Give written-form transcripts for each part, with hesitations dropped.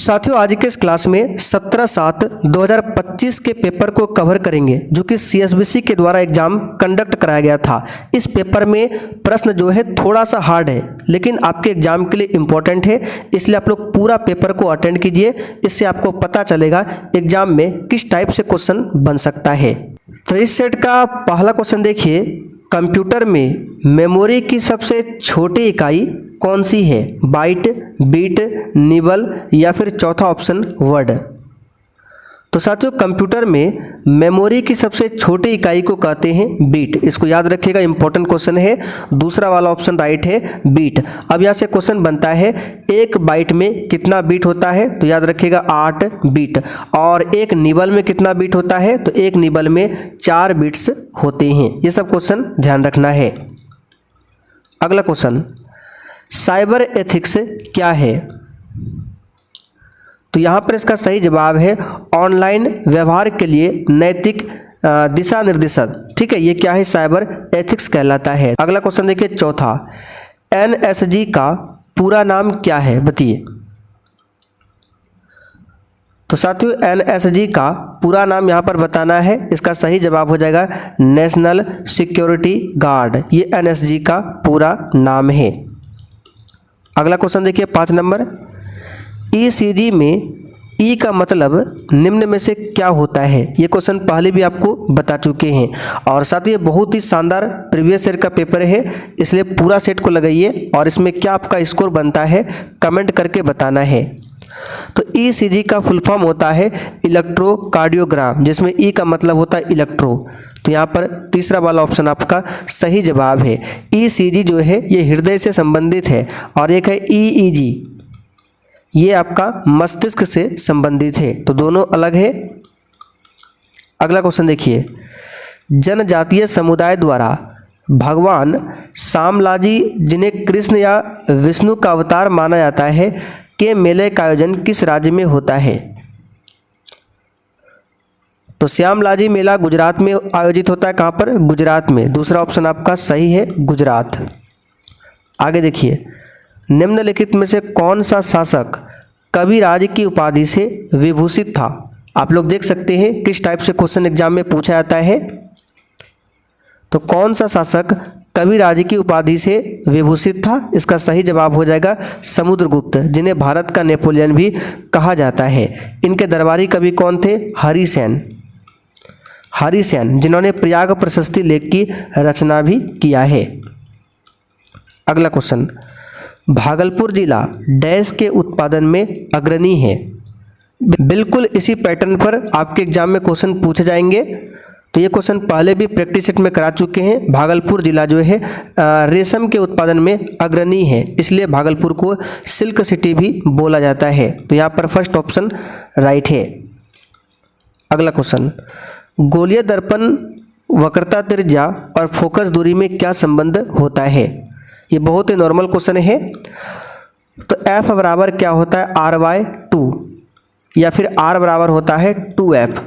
साथियों, आज के इस क्लास में 17/7/2025 के पेपर को कवर करेंगे जो कि CSBC के द्वारा एग्जाम कंडक्ट कराया गया था। इस पेपर में प्रश्न जो है थोड़ा सा हार्ड है लेकिन आपके एग्जाम के लिए इम्पोर्टेंट है, इसलिए आप लोग पूरा पेपर को अटेंड कीजिए। इससे आपको पता चलेगा एग्जाम में किस टाइप से क्वेश्चन बन सकता है। तो इस सेट का पहला क्वेश्चन देखिए, कंप्यूटर में मेमोरी की सबसे छोटी इकाई कौन सी है? बाइट, बीट, निबल या फिर चौथा ऑप्शन वर्ड। तो साथियों, कंप्यूटर में मेमोरी की सबसे छोटी इकाई को कहते हैं बीट। इसको याद रखिएगा, इंपॉर्टेंट क्वेश्चन है। दूसरा वाला ऑप्शन राइट है, बीट। अब यहाँ से क्वेश्चन बनता है एक बाइट में कितना बीट होता है? तो याद रखिएगा 8 बीट। और एक निबल में कितना बीट होता है? तो एक निबल में 4 बीट्स होते हैं। ये सब क्वेश्चन ध्यान रखना है। अगला क्वेश्चन, साइबर एथिक्स क्या है? तो यहाँ पर इसका सही जवाब है ऑनलाइन व्यवहार के लिए नैतिक दिशा निर्देशन। ठीक है, ये क्या है? साइबर एथिक्स कहलाता है। अगला क्वेश्चन देखिए, चौथा, NSG का पूरा नाम क्या है? बताइए। तो साथियों, NSG का पूरा नाम यहाँ पर बताना है। इसका सही जवाब हो जाएगा नेशनल सिक्योरिटी गार्ड। ये NSG का पूरा नाम है। अगला क्वेश्चन देखिए, 5 नंबर, ECG में ई का मतलब निम्न में से क्या होता है? ये क्वेश्चन पहले भी आपको बता चुके हैं और साथ ही बहुत ही शानदार प्रीवियस ईयर का पेपर है, इसलिए पूरा सेट को लगाइए और इसमें क्या आपका स्कोर बनता है कमेंट करके बताना है। तो ECG का फुल फॉर्म होता है इलेक्ट्रोकार्डियोग्राम, जिसमें ई का मतलब होता है इलेक्ट्रो। तो यहाँ पर तीसरा वाला ऑप्शन आपका सही जवाब है। ECG जो है ये हृदय से संबंधित है और एक है EEG, ये आपका मस्तिष्क से संबंधित है। तो दोनों अलग है। अगला क्वेश्चन देखिए, जनजातीय समुदाय द्वारा भगवान शामलाजी, जिन्हें कृष्ण या विष्णु का अवतार माना जाता है, के मेले का आयोजन किस राज्य में होता है? तो श्यामलाजी मेला गुजरात में आयोजित होता है। कहाँ पर? गुजरात में। दूसरा ऑप्शन आपका सही है, गुजरात। आगे देखिए, निम्नलिखित में से कौन सा शासक कविराज की उपाधि से विभूषित था? आप लोग देख सकते हैं किस टाइप से क्वेश्चन एग्जाम में पूछा जाता है। तो कौन सा शासक कविराज की उपाधि से विभूषित था? इसका सही जवाब हो जाएगा समुद्रगुप्त, जिन्हें भारत का नेपोलियन भी कहा जाता है। इनके दरबारी कवि कौन थे? हरिसेन, जिन्होंने प्रयाग प्रशस्ति लेख की रचना भी किया है। अगला क्वेश्चन, भागलपुर जिला डैश के उत्पादन में अग्रणी है। बिल्कुल इसी पैटर्न पर आपके एग्जाम में क्वेश्चन पूछे जाएंगे। तो ये क्वेश्चन पहले भी प्रैक्टिस सेट में करा चुके हैं। भागलपुर जिला जो है रेशम के उत्पादन में अग्रणी है, इसलिए भागलपुर को सिल्क सिटी भी बोला जाता है। तो यहाँ पर फर्स्ट ऑप्शन राइट है। अगला क्वेश्चन, गोलीय दर्पण वक्रता त्रिज्या और फोकस दूरी में क्या संबंध होता है? ये बहुत ही नॉर्मल क्वेश्चन है। तो F बराबर क्या होता है? R/2 या फिर R बराबर होता है 2F।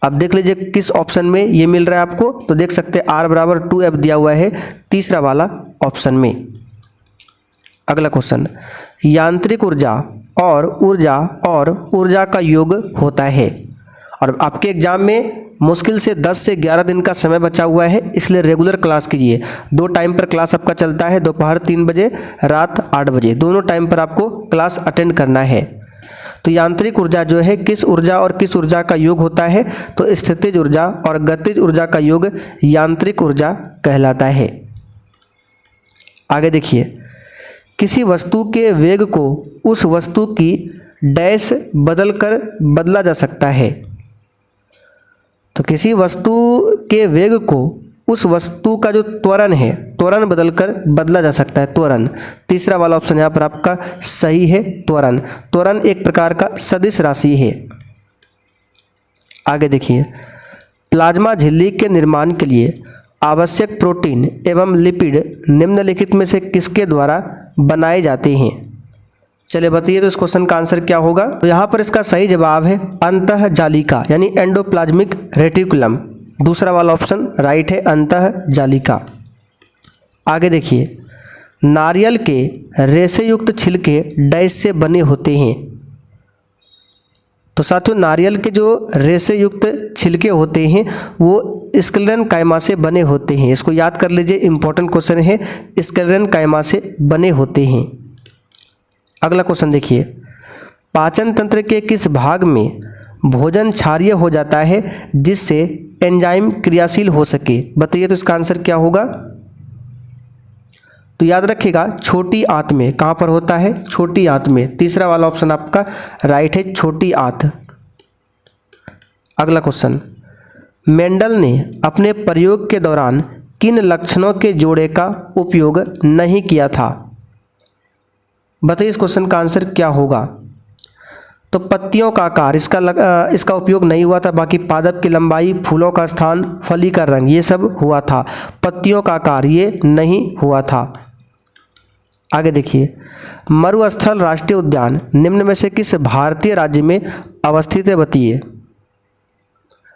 अब देख लीजिए किस ऑप्शन में ये मिल रहा है आपको। तो देख सकते हैं R बराबर 2F दिया हुआ है तीसरा वाला ऑप्शन में। अगला क्वेश्चन, यांत्रिक ऊर्जा और ऊर्जा का योग होता है। और आपके एग्जाम में मुश्किल से 10 से 11 दिन का समय बचा हुआ है, इसलिए रेगुलर क्लास कीजिए। 2 टाइम पर क्लास आपका चलता है, दोपहर 3 बजे, रात 8 बजे, दोनों टाइम पर आपको क्लास अटेंड करना है। तो यांत्रिक ऊर्जा जो है किस ऊर्जा और किस ऊर्जा का योग होता है? तो स्थितिज ऊर्जा और गतिज ऊर्जा का योग यांत्रिक ऊर्जा कहलाता है। आगे देखिए, किसी वस्तु के वेग को उस वस्तु की डैश बदला जा सकता है। तो किसी वस्तु के वेग को उस वस्तु का जो त्वरण है, त्वरण बदला जा सकता है। त्वरण, तीसरा वाला ऑप्शन यहाँ पर आपका सही है, त्वरण एक प्रकार का सदिश राशि है। आगे देखिए, प्लाज्मा झिल्ली के निर्माण के लिए आवश्यक प्रोटीन एवं लिपिड निम्नलिखित में से किसके द्वारा बनाए जाते हैं? चलिए बताइए, तो इस क्वेश्चन का आंसर क्या होगा? तो यहाँ पर इसका सही जवाब है अंतःजालिका, यानी एंडोप्लाज्मिक रेटिकुलम। दूसरा वाला ऑप्शन राइट है, अंतःजालिका। आगे देखिए, नारियल के रेशे युक्त छिलके डैश से बने होते हैं। तो साथियों नारियल के जो रेशे युक्त छिलके होते हैं वो स्क्लेरन कायमा से बने होते हैं। इसको याद कर लीजिए, इंपॉर्टेंट क्वेश्चन है, स्क्लेरन कायमा से बने होते हैं। अगला क्वेश्चन देखिए, पाचन तंत्र के किस भाग में भोजन क्षारीय हो जाता है जिससे एंजाइम क्रियाशील हो सके? बताइए तो इसका आंसर क्या होगा? तो याद रखिएगा छोटी आंत में। कहाँ पर होता है? छोटी आंत में। तीसरा वाला ऑप्शन आपका राइट है, छोटी आंत। अगला क्वेश्चन, मेंडल ने अपने प्रयोग के दौरान किन लक्षणों के जोड़े का उपयोग नहीं किया था? बताइए इस क्वेश्चन का आंसर क्या होगा? तो पत्तियों का आकार इसका उपयोग नहीं हुआ था, बाकी पादप की लंबाई, फूलों का स्थान, फली का रंग, ये सब हुआ था। पत्तियों का आकार ये नहीं हुआ था। आगे देखिए, मरुस्थल राष्ट्रीय उद्यान निम्न में से किस भारतीय राज्य में अवस्थित है? बताइए।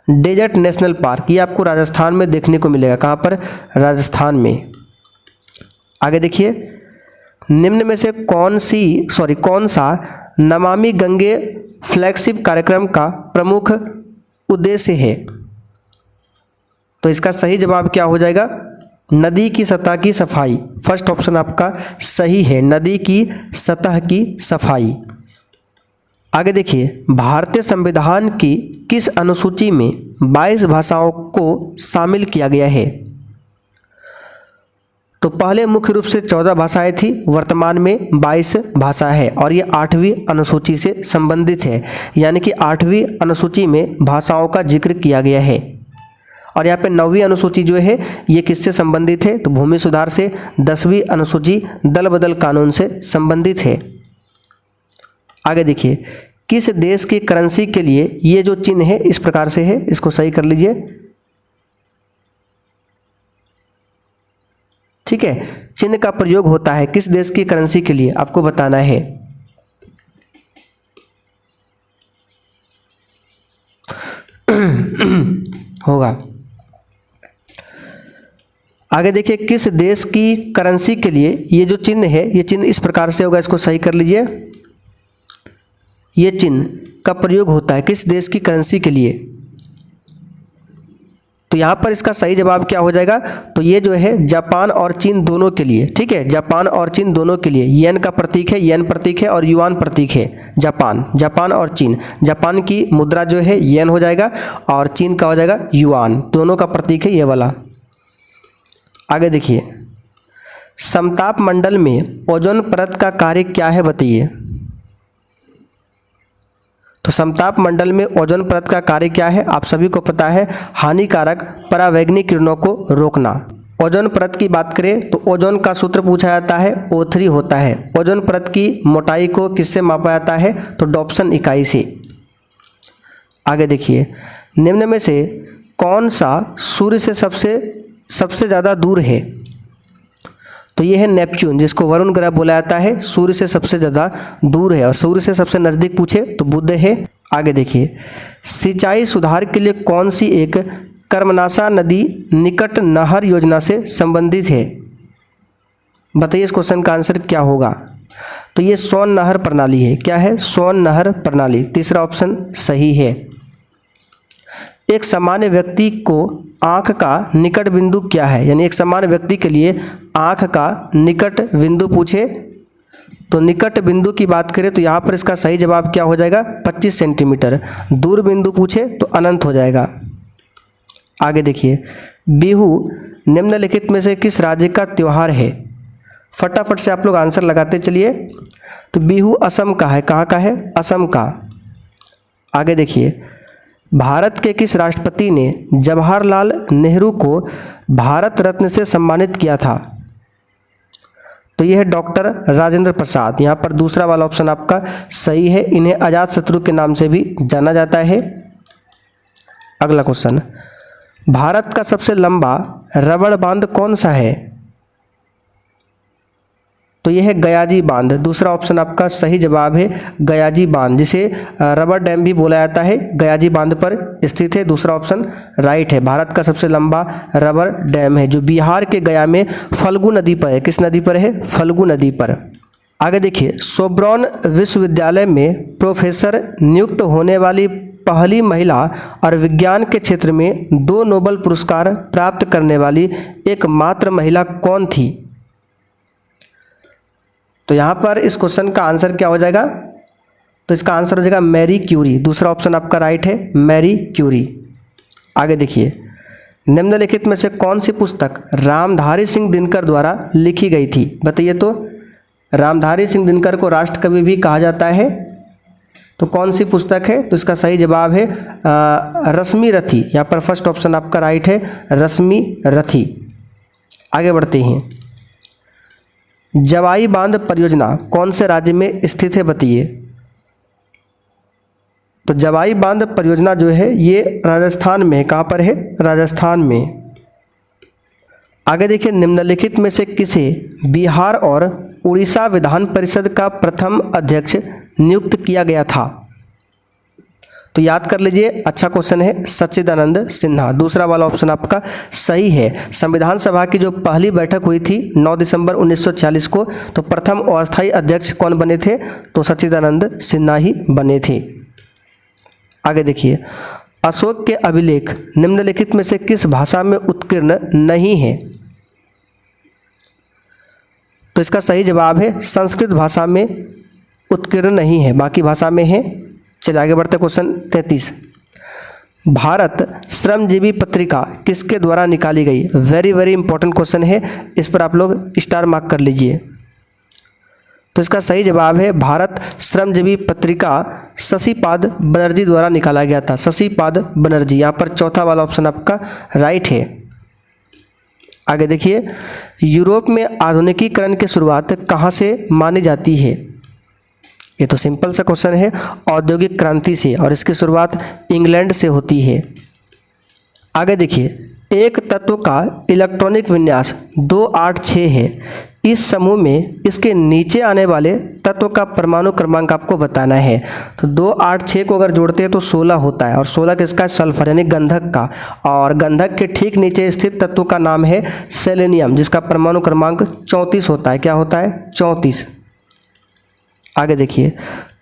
डेजर्ट नेशनल पार्क, ये आपको राजस्थान में देखने को मिलेगा। कहाँ पर? राजस्थान में। आगे देखिए, निम्न में से कौन सा नमामि गंगे फ्लैगशिप कार्यक्रम का प्रमुख उद्देश्य है? तो इसका सही जवाब क्या हो जाएगा? नदी की सतह की सफाई। फर्स्ट ऑप्शन आपका सही है, नदी की सतह की सफाई। आगे देखिए, भारतीय संविधान की किस अनुसूची में 22 भाषाओं को शामिल किया गया है? तो पहले मुख्य रूप से 14 भाषाएं थी, वर्तमान में 22 भाषा है और ये 8वीं अनुसूची से संबंधित है। यानी कि 8वीं अनुसूची में भाषाओं का जिक्र किया गया है। और यहाँ पे 9वीं अनुसूची जो है ये किससे संबंधित है? तो भूमि सुधार से। 10वीं अनुसूची दल बदल कानून से संबंधित है। आगे देखिए, किस देश की करेंसी के लिए ये जो चिन्ह है इस प्रकार से है? इसको सही कर लीजिए। ठीक है, चिन्ह का प्रयोग होता है किस देश की करेंसी के लिए? आपको बताना है। होगा। आगे देखिए, किस देश की करेंसी के लिए ये जो चिन्ह है ये चिन्ह इस प्रकार से होगा। इसको सही कर लीजिए। ये चिन्ह का प्रयोग होता है किस देश की करेंसी के लिए? तो यहाँ पर इसका सही जवाब क्या हो जाएगा? तो ये जो है जापान और चीन दोनों के लिए। ठीक है, जापान और चीन दोनों के लिए। येन का प्रतीक है, येन प्रतीक है और युआन प्रतीक है। जापान और चीन। जापान की मुद्रा जो है येन हो जाएगा और चीन का हो जाएगा युआन। दोनों का प्रतीक है ये वाला। आगे देखिए, समताप मंडल में ओजोन परत का कार्य क्या है? बताइए। तो समताप मंडल में ओजोन परत का कार्य क्या है? आप सभी को पता है, हानिकारक परावैंगनी किरणों को रोकना। ओजोन परत की बात करें तो ओजोन का सूत्र पूछा जाता है, O3 होता है। ओजोन परत की मोटाई को किससे मापा जाता है? तो डॉप्सन इकाई से। आगे देखिए, निम्न में से कौन सा सूर्य से सबसे ज़्यादा दूर है? तो ये है नेपच्यून, जिसको वरुण ग्रह बोला जाता है, सूर्य से सबसे ज़्यादा दूर है। और सूर्य से सबसे नज़दीक पूछे तो बुध है। आगे देखिए, सिंचाई सुधार के लिए कौन सी एक कर्मनाशा नदी निकट नहर योजना से संबंधित है? बताइए इस क्वेश्चन का आंसर क्या होगा? तो ये सोन नहर प्रणाली है। क्या है? सोन नहर प्रणाली। तीसरा ऑप्शन सही है। एक सामान्य व्यक्ति को आँख का निकट बिंदु क्या है? यानी एक सामान्य व्यक्ति के लिए आँख का निकट बिंदु पूछे तो निकट बिंदु की बात करें तो यहाँ पर इसका सही जवाब क्या हो जाएगा? 25 सेंटीमीटर। दूर बिंदु पूछे तो अनंत हो जाएगा। आगे देखिए, बिहू निम्नलिखित में से किस राज्य का त्यौहार है? फटाफट से आप लोग आंसर लगाते चलिए। तो बिहू असम का है। कहाँ का है? असम का। आगे देखिए, भारत के किस राष्ट्रपति ने जवाहरलाल नेहरू को भारत रत्न से सम्मानित किया था? तो यह है डॉक्टर राजेंद्र प्रसाद। यहाँ पर दूसरा वाला ऑप्शन आपका सही है। इन्हें अजात शत्रु के नाम से भी जाना जाता है। अगला क्वेश्चन, भारत का सबसे लंबा रबड़ बांध कौन सा है? तो यह है गयाजी बांध। दूसरा ऑप्शन आपका सही जवाब है, गयाजी बांध, जिसे रबर डैम भी बोला जाता है, गयाजी बांध पर स्थित है। दूसरा ऑप्शन राइट है। भारत का सबसे लंबा रबर डैम है जो बिहार के गया में फल्गु नदी पर है। किस नदी पर है? फल्गु नदी पर। आगे देखिए, सोब्रॉन विश्वविद्यालय में प्रोफेसर नियुक्त होने वाली पहली महिला और विज्ञान के क्षेत्र में 2 नोबेल पुरस्कार प्राप्त करने वाली एकमात्र महिला कौन थी? तो यहाँ पर इस क्वेश्चन का आंसर क्या हो जाएगा? तो इसका आंसर हो जाएगा मैरी क्यूरी। दूसरा ऑप्शन आपका राइट है, मैरी क्यूरी। आगे देखिए, निम्नलिखित में से कौन सी पुस्तक रामधारी सिंह दिनकर द्वारा लिखी गई थी? बताइए तो। रामधारी सिंह दिनकर को राष्ट्रकवि भी कहा जाता है, तो कौन सी पुस्तक है? तो इसका सही जवाब है रश्मि रथी। यहाँ पर फर्स्ट ऑप्शन आपका राइट है, रश्मि रथी। आगे बढ़ते हैं, जवाई बांध परियोजना कौन से राज्य में स्थित है? बताइए। तो जवाई बांध परियोजना जो है ये राजस्थान में, कहाँ पर है? राजस्थान में। आगे देखिए, निम्नलिखित में से किसे बिहार और उड़ीसा विधान परिषद का प्रथम अध्यक्ष नियुक्त किया गया था? तो याद कर लीजिए, अच्छा क्वेश्चन है, सच्चिदानंद सिन्हा। दूसरा वाला ऑप्शन आपका सही है। संविधान सभा की जो पहली बैठक हुई थी 9 दिसंबर 1946 को, तो प्रथम अस्थायी अध्यक्ष कौन बने थे? तो सच्चिदानंद सिन्हा ही बने थे। आगे देखिए, अशोक के अभिलेख निम्नलिखित में से किस भाषा में उत्कीर्ण नहीं है? तो इसका सही जवाब है संस्कृत भाषा में उत्कीर्ण नहीं है, बाकी भाषा में है। चलिए आगे बढ़ते, क्वेश्चन 33। भारत श्रमजीवी पत्रिका किसके द्वारा निकाली गई? वेरी वेरी इंपॉर्टेंट क्वेश्चन है, इस पर आप लोग स्टार मार्क कर लीजिए। तो इसका सही जवाब है भारत श्रमजीवी पत्रिका शशिपाद बनर्जी द्वारा निकाला गया था, शशिपाद बनर्जी। यहाँ पर चौथा वाला ऑप्शन आपका राइट है। आगे देखिए, यूरोप में आधुनिकीकरण की शुरुआत कहाँ से मानी जाती है? ये तो सिंपल सा क्वेश्चन है, औद्योगिक क्रांति से, और इसकी शुरुआत इंग्लैंड से होती है। आगे देखिए, एक तत्व का इलेक्ट्रॉनिक विन्यास 286 है। इस समूह में इसके नीचे आने वाले तत्व का परमाणु क्रमांक आपको बताना है। तो 286 को अगर जोड़ते हैं तो 16 होता है, और 16 किसका? सल्फर यानी गंधक का। और गंधक के ठीक नीचे स्थित तत्व का नाम है सेलेनियम, जिसका परमाणु क्रमांक 34 होता है। क्या होता है? 34। आगे देखिए,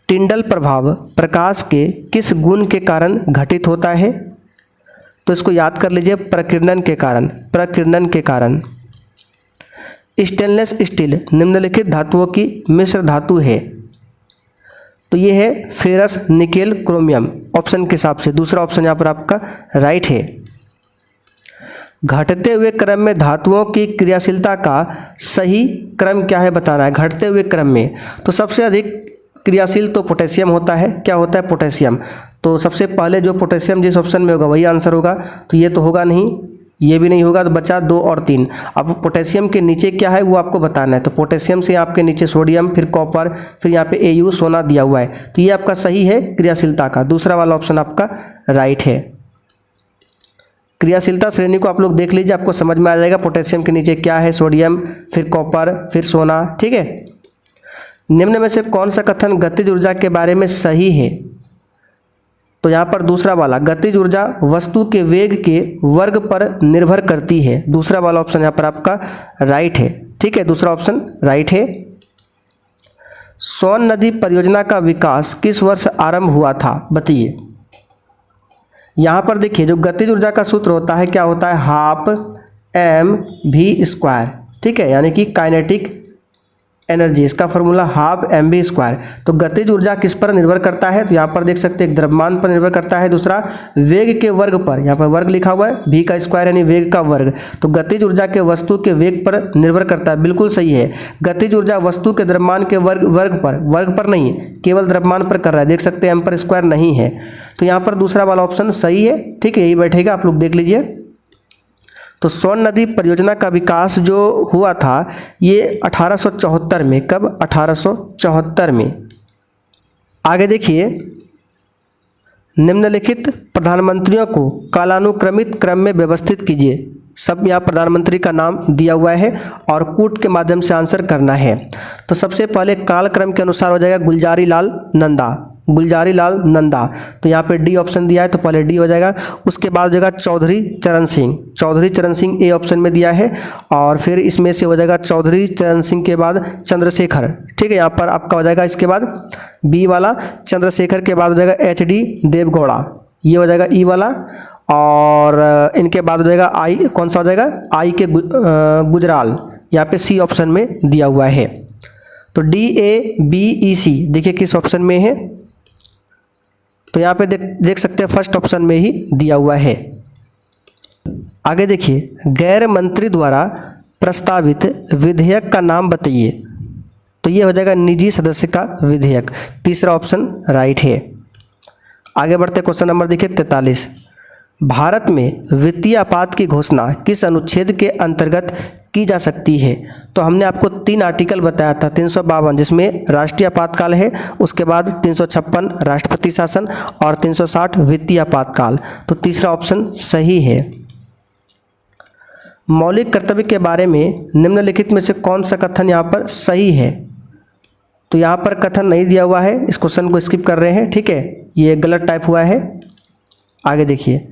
टिंडल प्रभाव प्रकाश के किस गुण के कारण घटित होता है? तो इसको याद कर लीजिए, प्रकीर्णन के कारण, प्रकीर्णन के कारण। स्टेनलेस स्टील निम्नलिखित धातुओं की मिश्र धातु है। तो ये है फेरस निकेल क्रोमियम, ऑप्शन के हिसाब से। दूसरा ऑप्शन यहाँ पर आपका राइट है। घटते हुए क्रम में धातुओं की क्रियाशीलता का सही क्रम क्या है बताना है। घटते हुए क्रम में तो सबसे अधिक क्रियाशील तो पोटेशियम होता है। क्या होता है? पोटेशियम। तो सबसे पहले जो पोटेशियम जिस ऑप्शन में होगा वही आंसर होगा। तो ये तो होगा नहीं, ये भी नहीं होगा, तो बचा 2 और 3। अब पोटेशियम के नीचे क्या है वो आपको बताना है। तो पोटेशियम से आपके नीचे सोडियम, फिर कॉपर, फिर यहाँ पे Au सोना दिया हुआ है। तो ये आपका सही है क्रियाशीलता का। दूसरा वाला ऑप्शन आपका राइट है। क्रियाशीलता श्रेणी को आप लोग देख लीजिए, आपको समझ में आ जाएगा पोटेशियम के नीचे क्या है, सोडियम, फिर कॉपर, फिर सोना। ठीक है। निम्न में से कौन सा कथन गतिज ऊर्जा के बारे में सही है? तो यहाँ पर दूसरा वाला, गतिज ऊर्जा वस्तु के वेग के वर्ग पर निर्भर करती है। दूसरा वाला ऑप्शन यहाँ पर आपका राइट है। ठीक है, दूसरा ऑप्शन राइट है। सोन नदी परियोजना का विकास किस वर्ष आरंभ हुआ था? बताइए। यहाँ पर देखिए, जो गतिज ऊर्जा का सूत्र होता है क्या होता है? Half mv²। ठीक है, यानी कि काइनेटिक एनर्जी, इसका फॉर्मूला हाफ mv²। तो गतिज ऊर्जा किस पर निर्भर करता है? तो यहाँ पर देख सकते हैं, एक द्रव्यमान पर निर्भर करता है, दूसरा वेग के वर्ग पर। यहाँ पर वर्ग लिखा हुआ है, v का स्क्वायर यानी वेग का वर्ग। तो गतिज ऊर्जा के वस्तु के वेग पर निर्भर करता है। बिल्कुल सही है। गतिज ऊर्जा वस्तु के द्रव्यमान के वर्ग पर नहीं, केवल द्रव्यमान पर कर रहा है। देख सकते हैं एम पर स्क्वायर नहीं है। तो यहाँ पर दूसरा वाला ऑप्शन सही है। ठीक है, यही बैठेगा, आप लोग देख लीजिए। तो सोन नदी परियोजना का विकास जो हुआ था ये 1874 में। कब? 1874 में। आगे देखिए, निम्नलिखित प्रधानमंत्रियों को कालानुक्रमित क्रम में व्यवस्थित कीजिए। सब यहाँ प्रधानमंत्री का नाम दिया हुआ है और कूट के माध्यम से आंसर करना है। तो सबसे पहले कालक्रम के अनुसार हो जाएगा गुलजारी लाल नंदा। गुलजारी लाल नंदा, तो यहाँ पे डी ऑप्शन दिया है तो पहले डी हो जाएगा। उसके बाद हो जाएगा चौधरी चरण सिंह, चौधरी चरण सिंह ए ऑप्शन में दिया है। और फिर इसमें से हो जाएगा चौधरी चरण सिंह के बाद चंद्रशेखर, ठीक है, यहाँ पर आपका हो जाएगा इसके बाद बी वाला। चंद्रशेखर के बाद हो जाएगा एच डी देवगौड़ा, ये हो जाएगा ई वाला। और इनके बाद हो जाएगा आई, कौन सा हो जाएगा आई के गुजराल, यहाँ पे सी ऑप्शन में दिया हुआ है। तो डी ए बी ई सी देखिए किस ऑप्शन में है, तो यहाँ पे देख सकते हैं फर्स्ट ऑप्शन में ही दिया हुआ है। आगे देखिए, गैर मंत्री द्वारा प्रस्तावित विधेयक का नाम बताइए, तो ये हो जाएगा निजी सदस्य का विधेयक, तीसरा ऑप्शन राइट है। आगे बढ़ते क्वेश्चन नंबर देखिए 43, भारत में वित्तीय आपात की घोषणा किस अनुच्छेद के अंतर्गत की जा सकती है? तो हमने आपको 3 आर्टिकल बताया था, 352 जिसमें राष्ट्रीय आपातकाल है, उसके बाद 356 राष्ट्रपति शासन और 360 वित्तीय आपातकाल, तो तीसरा ऑप्शन सही है। मौलिक कर्तव्य के बारे में निम्नलिखित में से कौन सा कथन यहाँ पर सही है? तो यहाँ पर कथन नहीं दिया हुआ है, इस क्वेश्चन को स्किप कर रहे हैं, ठीक है, ये गलत टाइप हुआ है। आगे देखिए,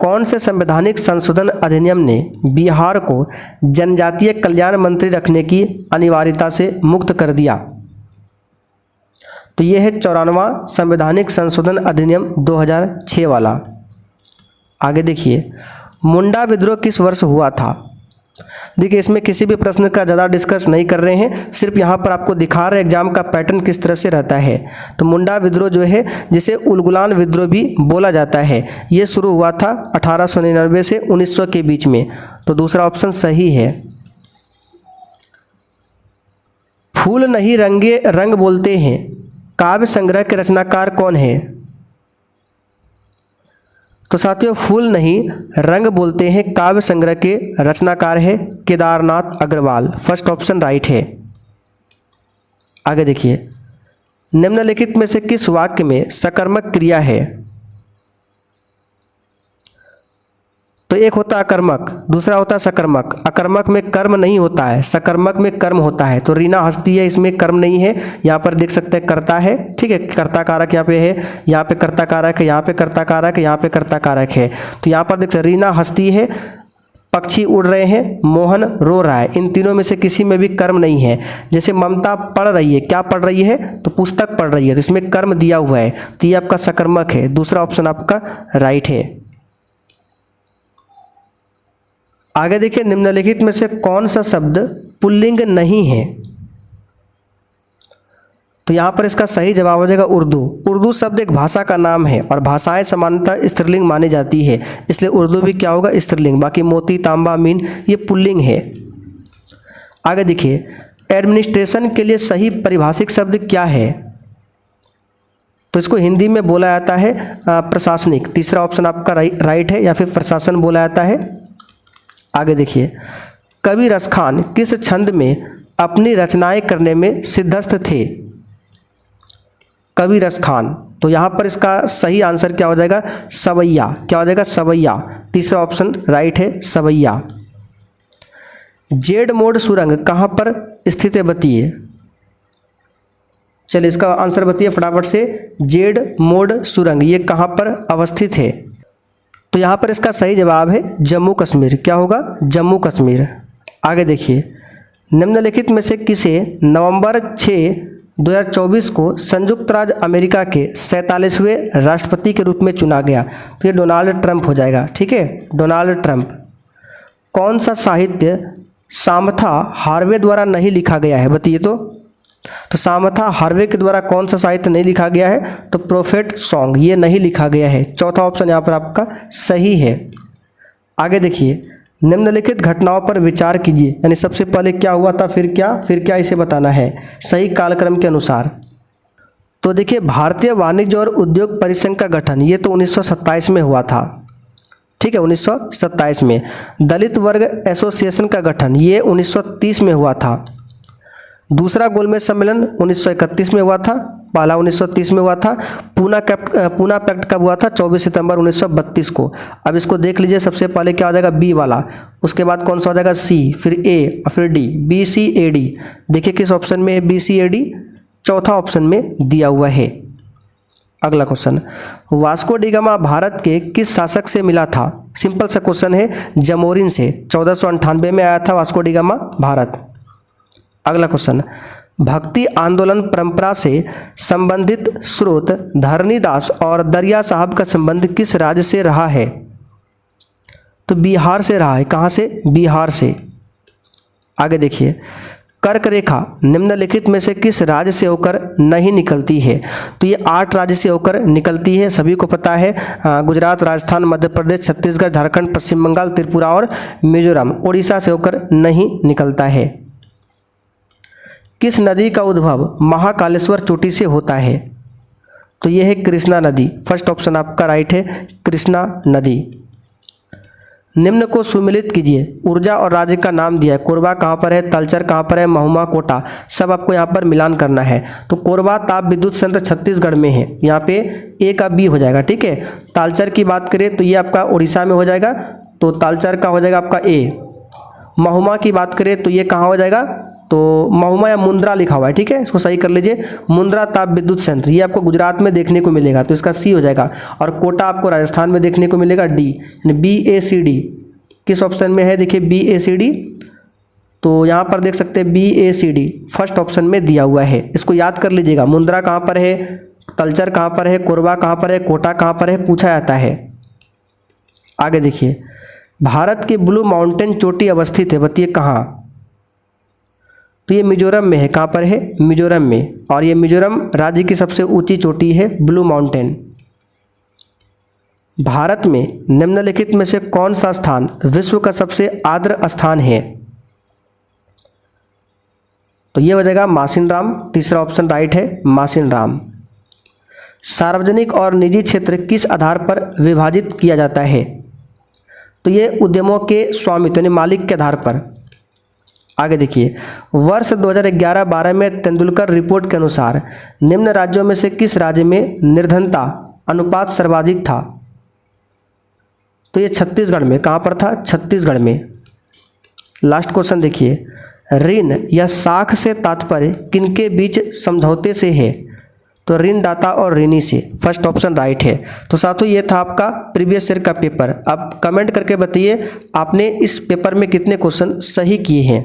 कौन से संवैधानिक संशोधन अधिनियम ने बिहार को जनजातीय कल्याण मंत्री रखने की अनिवार्यता से मुक्त कर दिया? तो यह है 94वां संवैधानिक संशोधन अधिनियम 2006 वाला। आगे देखिए, मुंडा विद्रोह किस वर्ष हुआ था? देखिए इसमें किसी भी प्रश्न का ज़्यादा डिस्कस नहीं कर रहे हैं, सिर्फ यहाँ पर आपको दिखा रहे एग्जाम का पैटर्न किस तरह से रहता है। तो मुंडा विद्रोह जो है, जिसे उलगुलान विद्रोह भी बोला जाता है, ये शुरू हुआ था 1899 से 1900 के बीच में, तो दूसरा ऑप्शन सही है। फूल नहीं रंगे रंग बोलते हैं काव्य संग्रह के रचनाकार कौन है? तो साथियों, फूल नहीं रंग बोलते हैं काव्य संग्रह के रचनाकार है Kedarnath Agrawal, first option right है। आगे देखिए, निम्नलिखित में से किस वाक्य में सकर्मक क्रिया है? तो एक होता है अकर्मक, दूसरा होता है सकर्मक। अकर्मक में कर्म नहीं होता है, सकर्मक में कर्म होता है। तो रीना हंसती है, इसमें कर्म नहीं है, यहाँ पर देख सकते हैं कर्ता है, ठीक है, कर्ता कारक यहाँ पे है, यहाँ पे कर्ता कारक है, यहाँ पे कर्ता कारक है, यहाँ पे कर्ता कारक है। तो यहाँ पर देख सकते रीना हंसती है, पक्षी उड़ रहे हैं, मोहन रो रहा है, इन तीनों में से किसी में भी कर्म नहीं है। जैसे ममता पढ़ रही है, क्या पढ़ रही है? तो पुस्तक पढ़ रही है, तो इसमें कर्म दिया हुआ है, तो ये आपका सकर्मक है, दूसरा ऑप्शन आपका राइट है। आगे देखिए, निम्नलिखित में से कौन सा शब्द पुल्लिंग नहीं है? तो यहाँ पर इसका सही जवाब हो जाएगा उर्दू। उर्दू शब्द एक भाषा का नाम है और भाषाएं सामान्यतः स्त्रीलिंग मानी जाती है, इसलिए उर्दू भी क्या होगा? स्त्रीलिंग। बाकी मोती, तांबा, मीन ये पुल्लिंग है। आगे देखिए, एडमिनिस्ट्रेशन के लिए सही परिभाषिक शब्द क्या है? तो इसको हिंदी में बोला जाता है प्रशासनिक, तीसरा ऑप्शन आपका राइट है, या फिर प्रशासन बोला जाता है। आगे देखिए, कवि रसखान किस छंद में अपनी रचनाएं करने में सिद्धस्थ थे? कवि रसखान, तो यहाँ पर इसका सही आंसर क्या हो जाएगा? सवैया। क्या हो जाएगा? सवैया, तीसरा ऑप्शन राइट है, सवैया। जेड मोड सुरंग कहाँ पर स्थित है बताइए? चलिए इसका आंसर बताइए फटाफट से। जेड मोड सुरंग ये कहाँ पर अवस्थित है? तो यहाँ पर इसका सही जवाब है जम्मू कश्मीर। क्या होगा? जम्मू कश्मीर। आगे देखिए, निम्नलिखित में से किसे नवंबर 6, 2024 को संयुक्त राज्य अमेरिका के 47वें राष्ट्रपति के रूप में चुना गया? तो ये डोनाल्ड ट्रंप हो जाएगा, ठीक है, डोनाल्ड ट्रंप। कौन सा साहित्य सामथा हार्वे द्वारा नहीं लिखा गया है बताइए? तो सामथा हार्वे के द्वारा कौन सा साहित्य नहीं लिखा गया है? तो प्रोफेट सॉन्ग ये नहीं लिखा गया है, चौथा ऑप्शन यहाँ पर आपका सही है। आगे देखिए, निम्नलिखित घटनाओं पर विचार कीजिए, यानी सबसे पहले क्या हुआ था, फिर क्या इसे बताना है सही कालक्रम के अनुसार। तो देखिए, भारतीय वाणिज्य और उद्योग परिसंघ का गठन ये तो 1927 में हुआ था, ठीक है, 1927 में। दलित वर्ग एसोसिएशन का गठन ये 1930 में हुआ था। दूसरा गोलमेज सम्मेलन 1931 में हुआ था, पहला 1930 में हुआ था। पूना पैक्ट कब हुआ था? 24 सितंबर 1932 को। अब इसको देख लीजिए, सबसे पहले क्या हो जाएगा? बी वाला, उसके बाद कौन सा हो जाएगा? सी, फिर ए, फिर D, B C A D. देखिए किस ऑप्शन में है बी सी ए डी? चौथा ऑप्शन में दिया हुआ है। अगला question, Vasco da Gama Bharat के किस शासक से मिला था? सिंपल सा क्वेश्चन है, जमोरिन से। 1498 में आया था वास्को डी गामा भारत। अगला क्वेश्चन, भक्ति आंदोलन परंपरा से संबंधित स्रोत धरणीदास और दरिया साहब का संबंध किस राज्य से रहा है? तो बिहार से रहा है। कहाँ से? बिहार से। आगे देखिए, कर्क रेखा निम्नलिखित में से किस राज्य से होकर नहीं निकलती है? तो ये 8 राज्य से होकर निकलती है, सभी को पता है। गुजरात, राजस्थान, मध्य प्रदेश, छत्तीसगढ़, झारखंड, पश्चिम बंगाल, त्रिपुरा और मिजोरम। उड़ीसा से होकर नहीं निकलता है। किस नदी का उद्भव महाकालेश्वर चोटी से होता है? तो ये है कृष्णा नदी। फर्स्ट ऑप्शन आपका राइट है, कृष्णा नदी। निम्न को सुमिलित कीजिए। ऊर्जा और राज्य का नाम दिया है। कोरबा कहाँ पर है, तलचर कहाँ पर है, महुआ, कोटा, सब आपको यहाँ पर मिलान करना है। तो कोरबा ताप विद्युत संयंत्र छत्तीसगढ़ में है, यहाँ पे ए का बी हो जाएगा, ठीक है। तालचर की बात करें तो ये आपका उड़ीसा में हो जाएगा, तो तालचर का हो जाएगा आपका ए। महुआ की बात करें तो ये कहाँ हो जाएगा, तो महुआ या मुंद्रा लिखा हुआ है, ठीक है, इसको सही कर लीजिए। मुंद्रा ताप विद्युत संयंत्र ये आपको गुजरात में देखने को मिलेगा, तो इसका सी हो जाएगा। और कोटा आपको राजस्थान में देखने को मिलेगा, डी, यानी BACD किस ऑप्शन में है? देखिए BACD, तो यहाँ पर देख सकते हैं BACD फर्स्ट ऑप्शन में दिया हुआ है। इसको याद कर लीजिएगा। मुंद्रा कहाँ पर है, तलचर कहाँ पर है, कोरबा कहाँ पर है, कोटा कहाँ पर है, पूछा जाता है। आगे देखिए, भारत की ब्लू माउंटेन चोटी अवस्थित है, बताइए कहाँ? तो ये मिजोरम में है। कहाँ पर है? मिजोरम में। और ये मिजोरम राज्य की सबसे ऊंची चोटी है, ब्लू माउंटेन। भारत में निम्नलिखित में से कौन सा स्थान विश्व का सबसे आर्द्र स्थान है? तो ये हो जाएगा मासिनराम। तीसरा ऑप्शन राइट है, मासिनराम। सार्वजनिक और निजी क्षेत्र किस आधार पर विभाजित किया जाता है? तो ये उद्यमों के स्वामित्व यानी मालिक के आधार पर। आगे देखिए, वर्ष 2011-12 में तेंदुलकर रिपोर्ट के अनुसार निम्न राज्यों में से किस राज्य में निर्धनता अनुपात सर्वाधिक था? तो ये छत्तीसगढ़ में। कहाँ पर था? छत्तीसगढ़ में। लास्ट क्वेश्चन देखिए, ऋण या साख से तात्पर्य किनके बीच समझौते से है? तो ऋणदाता और ऋणी से। फर्स्ट ऑप्शन राइट है। तो साथियों, ये था आपका प्रीवियस ईयर का पेपर। अब कमेंट करके बताइए आपने इस पेपर में कितने क्वेश्चन सही किए हैं।